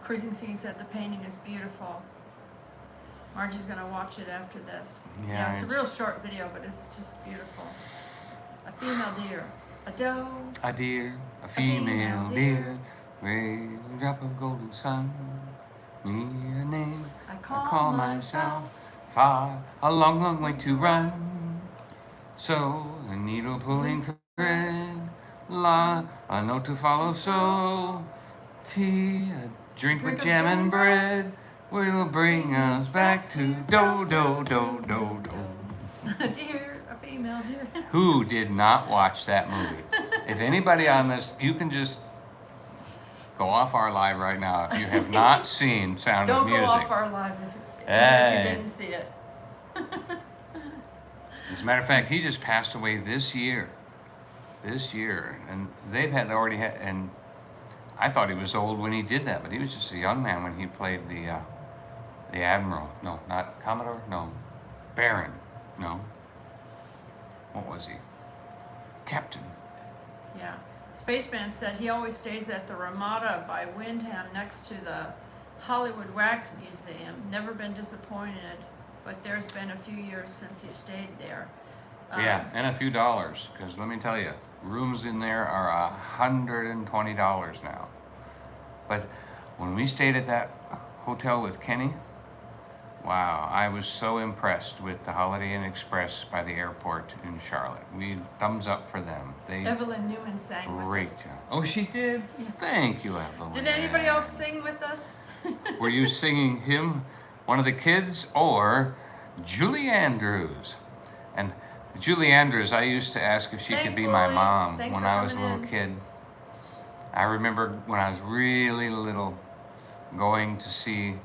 Cruising Scene said the painting is beautiful. Margie's gonna watch it after this. Yeah, It's a real short video, but it's just beautiful. A female deer, a doe. A deer, a female deer, raindrop of golden sun. Me a name, I I call call myself. Far, a long, long way to run. So, a needle pulling thread, a note to follow. So, tea, a drink with jam and bread will bring us back to do. A deer, a female deer. Who did not watch that movie? If anybody on this, you can just go off our live right now if you have not seen Sound of Don't Music. go off our live if Hey. you didn't see it. As a matter of fact, he just passed away this year, and already had, and I thought he was old when he did that, but he was just a young man when he played the Admiral. No, not Commodore. No, Baron. No. What was he? Captain. Yeah. Spaceman said he always stays at the Ramada by Windham next to the Hollywood Wax Museum. Never been disappointed, but there's been a few years since he stayed there. Yeah, and a few dollars, because let me tell you, rooms in there are $120 now. But when we stayed at that hotel with Kenny, wow, I was so impressed with the Holiday Inn Express by the airport in Charlotte. Thumbs up for them. Evelyn Newman sang with Great us. job. Oh, she did? Thank you, Evelyn. Did anybody else sing with us? Were you singing him, one of the kids, or Julie Andrews? And Julie Andrews, I used to ask if she could Thanks, be my Lily. mom Thanks when for I was a coming little in. kid. I remember when I was really little going to see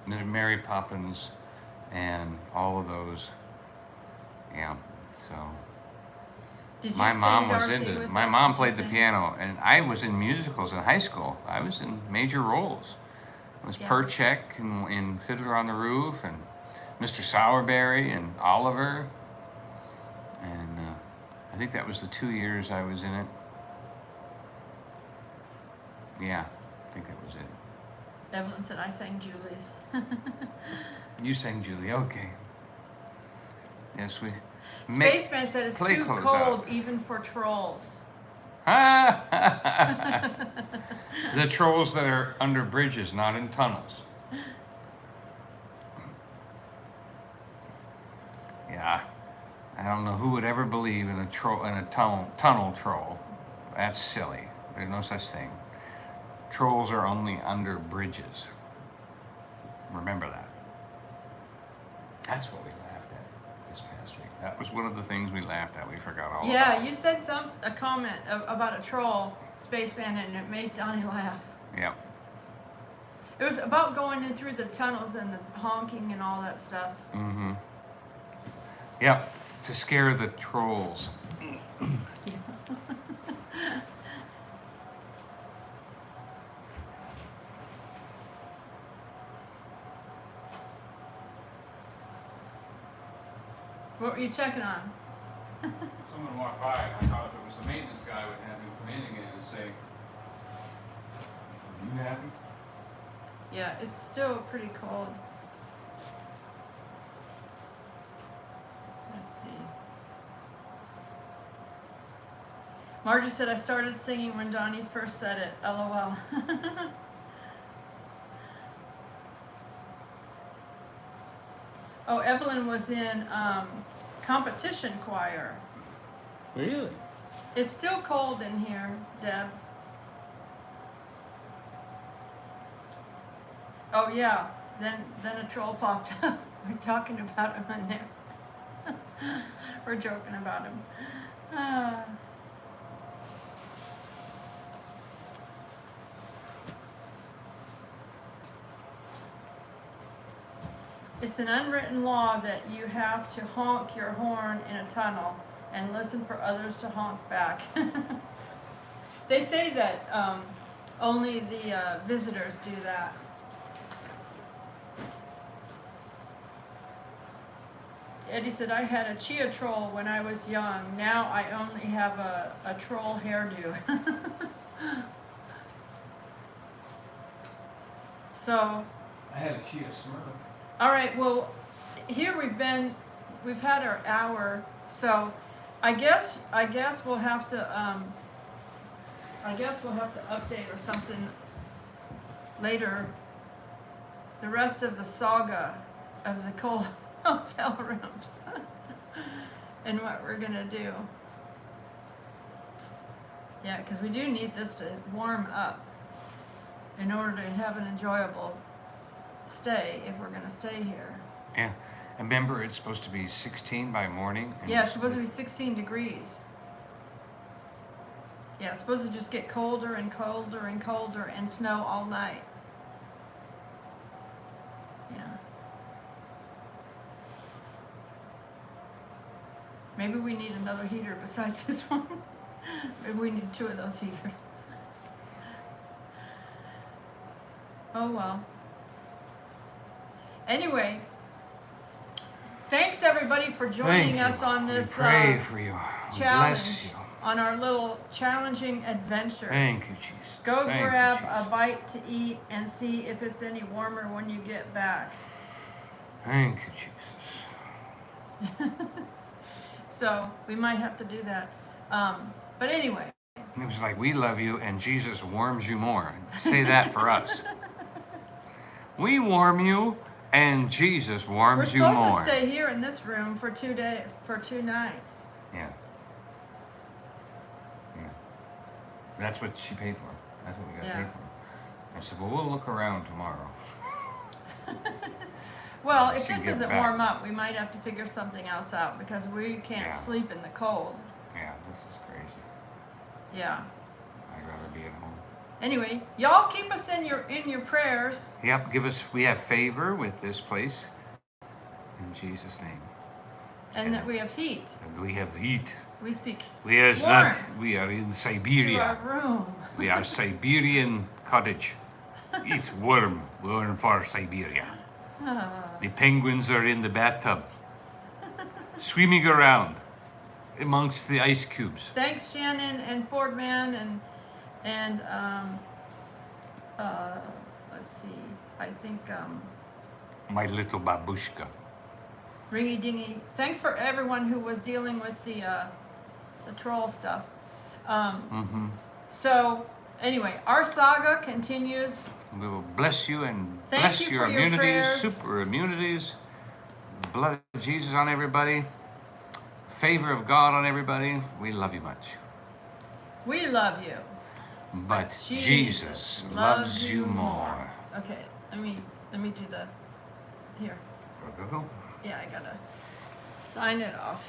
Mary Poppins and all of those. Yeah, so Did you my sing mom was Darcy into with my us? mom Did you played the sing? piano, and I was in musicals in high school. I was in major roles. I was Yeah. Perchek in Fiddler on the Roof, and Mr. Sowerberry and Oliver, and I think that was the 2 years I was in it. Yeah, I think that was it. Evelyn said I sang Julie's. You sang Julie, okay. Yes, we... Spaceman said it's play too clothes cold out. even for trolls. The trolls that are under bridges, not in tunnels. Yeah, I don't know who would ever believe in a tunnel troll. That's silly. There's no such thing. Trolls are only under bridges. Remember that. That's what we laughed at this past week. That was one of the things we laughed at. We forgot all about. Yeah, you said a comment about a troll, Spaceman, and it made Donnie laugh. Yep. It was about going in through the tunnels and the honking and all that stuff. Mm-hmm. Yep. To scare the trolls. What were you checking on? Someone walked by and I thought if it was the maintenance guy, would have him come in again and say, "Are you happy?" Yeah, it's still pretty cold. Let's see. Margie said I started singing when Donnie first said it. LOL. Oh, Evelyn was in competition choir. Really? It's still cold in here, Deb. Oh yeah, then a troll popped up. We're talking about him in there. We're joking about him. It's an unwritten law that you have to honk your horn in a tunnel and listen for others to honk back. They say that only the visitors do that. Eddie said, I had a chia troll when I was young. Now I only have a troll hairdo. So. I had a chia smurf. All right, well, here we've had our hour, so I guess we'll have to update or something later. The rest of the saga of the cold hotel rooms and what we're gonna do. Yeah, because we do need this to warm up in order to have an enjoyable stay if we're gonna stay here. Yeah, and remember it's supposed to be 16 by morning. And Yeah, it's supposed to be 16 degrees. Yeah, it's supposed to just get colder and colder and colder and snow all night. Yeah. Maybe we need another heater besides this one. Maybe we need 2 of those heaters. Oh well. Anyway, thanks everybody for joining us on this We pray for you. Bless challenge, you. on our little challenging adventure. Thank you, Jesus. Go Thank you, grab Jesus. a bite to eat and see if it's any warmer when you get back. Thank you, Jesus. So we might have to do that. But anyway. It was like, we love you and Jesus warms you more. Say that for us. We warm you and Jesus warms you We're more. supposed to stay here in this room for 2 nights. Yeah. Yeah. That's what she paid for. That's what we got paid for. I said, well, we'll look around tomorrow. Well, if Should this get doesn't back. warm up, we might have to figure something else out because we can't sleep in the cold. Yeah, this is crazy. Yeah. I'd rather be at home. Anyway, y'all keep us in your prayers. Yep, we have favor with this place. In Jesus' name. And that we have heat. And we have heat. We speak We are warmth we are in to Siberia. our room. We are Siberian cottage. It's warm for Siberia. The penguins are in the bathtub, swimming around amongst the ice cubes. Thanks, Shannon and Fordman and let's see. I think My little babushka. Ringy Dingy. Thanks for everyone who was dealing with the troll stuff. So anyway, our saga continues. We will bless you and Thank bless you your for your immunities, prayers. super immunities. The blood of Jesus on everybody. Favor of God on everybody. We love you much. We love you. But Jesus loves you more. Okay, let me do the here. Go, go, go. Yeah, I gotta sign it off.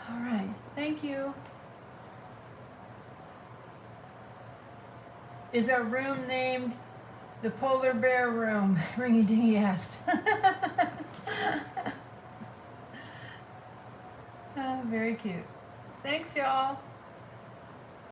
All right, thank you. Is our room named the Polar Bear Room? Ringy Dingy asked. Very cute. Thanks, y'all.